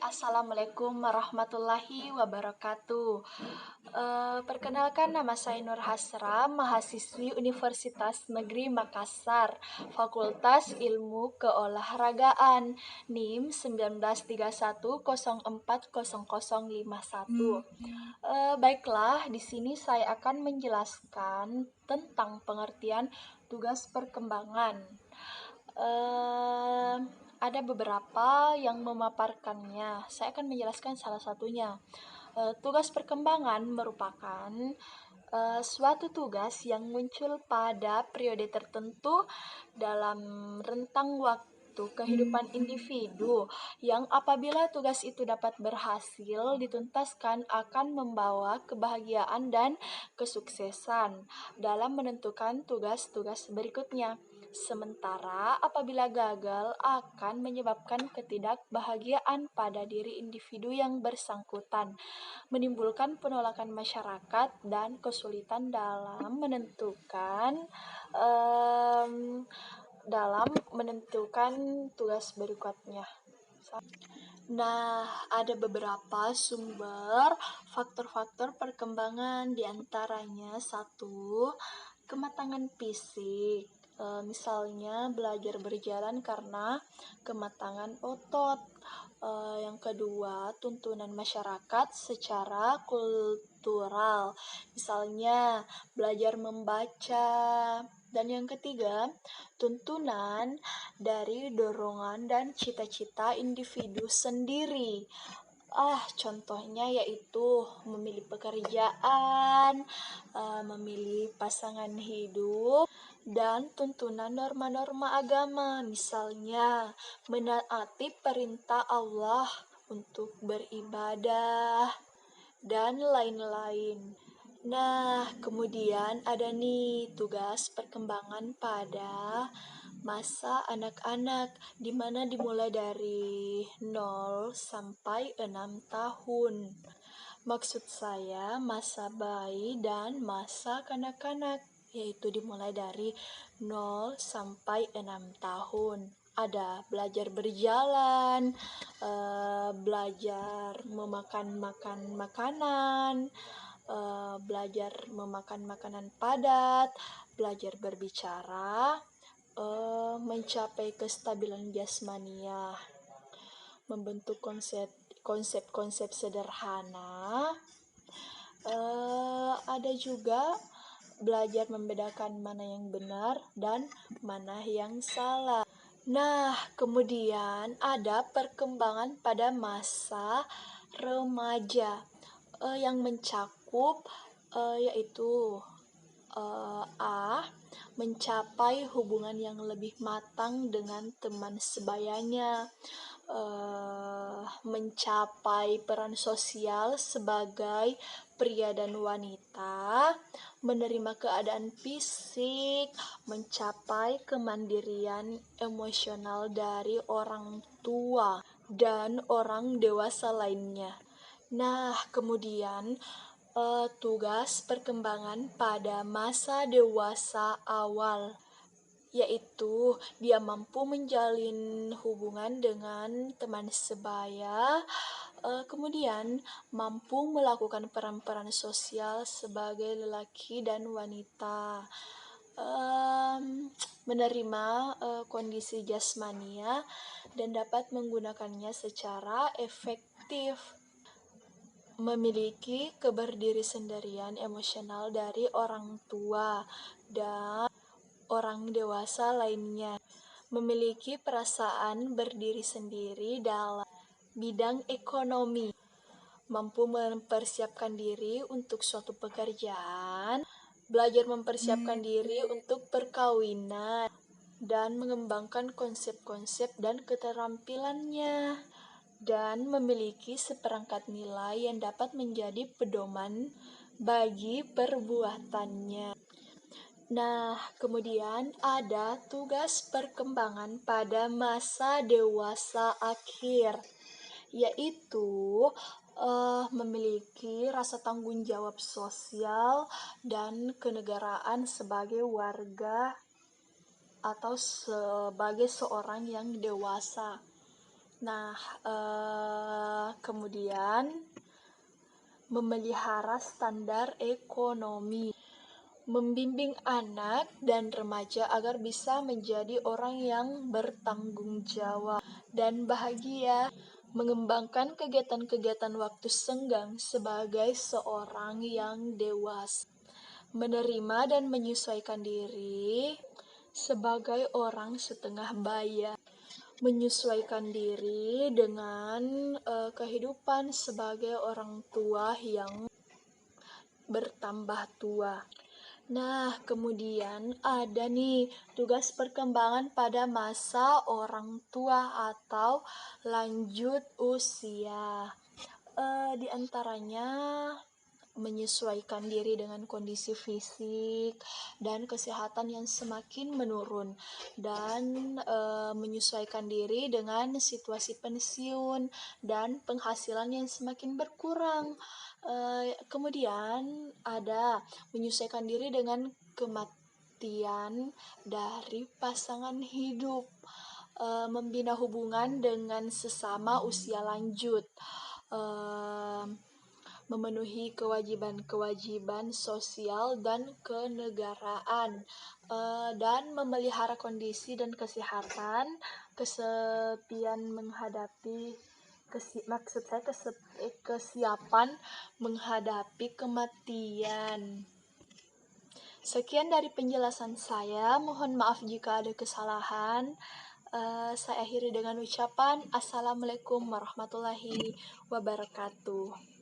Assalamualaikum warahmatullahi wabarakatuh. Perkenalkan, nama saya Nur Hasra, mahasiswi Universitas Negeri Makassar, Fakultas Ilmu Keolahragaan, NIM 1931040051. Baiklah, di sini saya akan menjelaskan tentang pengertian tugas perkembangan. Ada beberapa yang memaparkannya. Saya akan menjelaskan salah satunya. Tugas perkembangan merupakan suatu tugas yang muncul pada periode tertentu dalam rentang waktu kehidupan individu, yang apabila tugas itu dapat berhasil dituntaskan akan membawa kebahagiaan dan kesuksesan dalam menentukan tugas-tugas berikutnya. Sementara apabila gagal akan menyebabkan ketidakbahagiaan pada diri individu yang bersangkutan, menimbulkan penolakan masyarakat dan kesulitan dalam menentukan tugas berikutnya. Nah, ada beberapa sumber faktor-faktor perkembangan, diantaranya satu, kematangan fisik. Misalnya belajar berjalan karena kematangan otot. Yang kedua, tuntunan masyarakat secara kultural. Misalnya belajar membaca. Dan yang ketiga, tuntunan dari dorongan dan cita-cita individu sendiri. Contohnya yaitu memilih pekerjaan, memilih pasangan hidup, dan tuntunan norma-norma agama, misalnya menaati perintah Allah untuk beribadah, dan lain-lain. Nah, kemudian ada nih tugas perkembangan pada masa anak-anak, di mana dimulai dari 0 sampai 6 tahun. Maksud saya masa bayi dan masa kanak-kanak, yaitu dimulai dari 0 sampai 6 tahun. Ada belajar berjalan, belajar memakan makanan, belajar memakan makanan padat, belajar berbicara, mencapai kestabilan jasmania, membentuk konsep-konsep sederhana. Ada juga belajar membedakan mana yang benar dan mana yang salah. Nah, kemudian ada perkembangan pada masa remaja yang mencakup yaitu mencapai hubungan yang lebih matang dengan teman sebayanya, mencapai peran sosial sebagai pria dan wanita, menerima keadaan fisik, mencapai kemandirian emosional dari orang tua dan orang dewasa lainnya. Nah, kemudian tugas perkembangan pada masa dewasa awal, yaitu dia mampu menjalin hubungan dengan teman sebaya, kemudian mampu melakukan peran-peran sosial sebagai lelaki dan wanita, menerima kondisi jasmania dan dapat menggunakannya secara efektif, memiliki keberdirisendirian emosional dari orang tua dan orang dewasa lainnya, memiliki perasaan berdiri sendiri dalam bidang ekonomi, mampu mempersiapkan diri untuk suatu pekerjaan, belajar mempersiapkan diri untuk perkawinan, dan mengembangkan konsep-konsep dan keterampilannya, dan memiliki seperangkat nilai yang dapat menjadi pedoman bagi perbuatannya. Nah, kemudian ada tugas perkembangan pada masa dewasa akhir, yaitu memiliki rasa tanggung jawab sosial dan kenegaraan sebagai warga atau sebagai seorang yang dewasa. Nah, kemudian memelihara standar ekonomi, membimbing anak dan remaja agar bisa menjadi orang yang bertanggung jawab dan bahagia, mengembangkan kegiatan-kegiatan waktu senggang sebagai seorang yang dewasa, menerima dan menyesuaikan diri sebagai orang setengah baya, menyesuaikan diri dengan kehidupan sebagai orang tua yang bertambah tua. Nah, kemudian ada nih tugas perkembangan pada masa orang tua atau lanjut usia. Di antaranya menyesuaikan diri dengan kondisi fisik dan kesehatan yang semakin menurun, dan menyesuaikan diri dengan situasi pensiun dan penghasilan yang semakin berkurang. Kemudian ada menyesuaikan diri dengan kematian dari pasangan hidup, membina hubungan dengan sesama usia lanjut, memenuhi kewajiban-kewajiban sosial dan kenegaraan, dan memelihara kondisi dan kesehatan, kesepian menghadapi kesiapan menghadapi kematian. Sekian dari penjelasan saya, mohon maaf jika ada kesalahan. Saya akhiri dengan ucapan Assalamualaikum warahmatullahi wabarakatuh.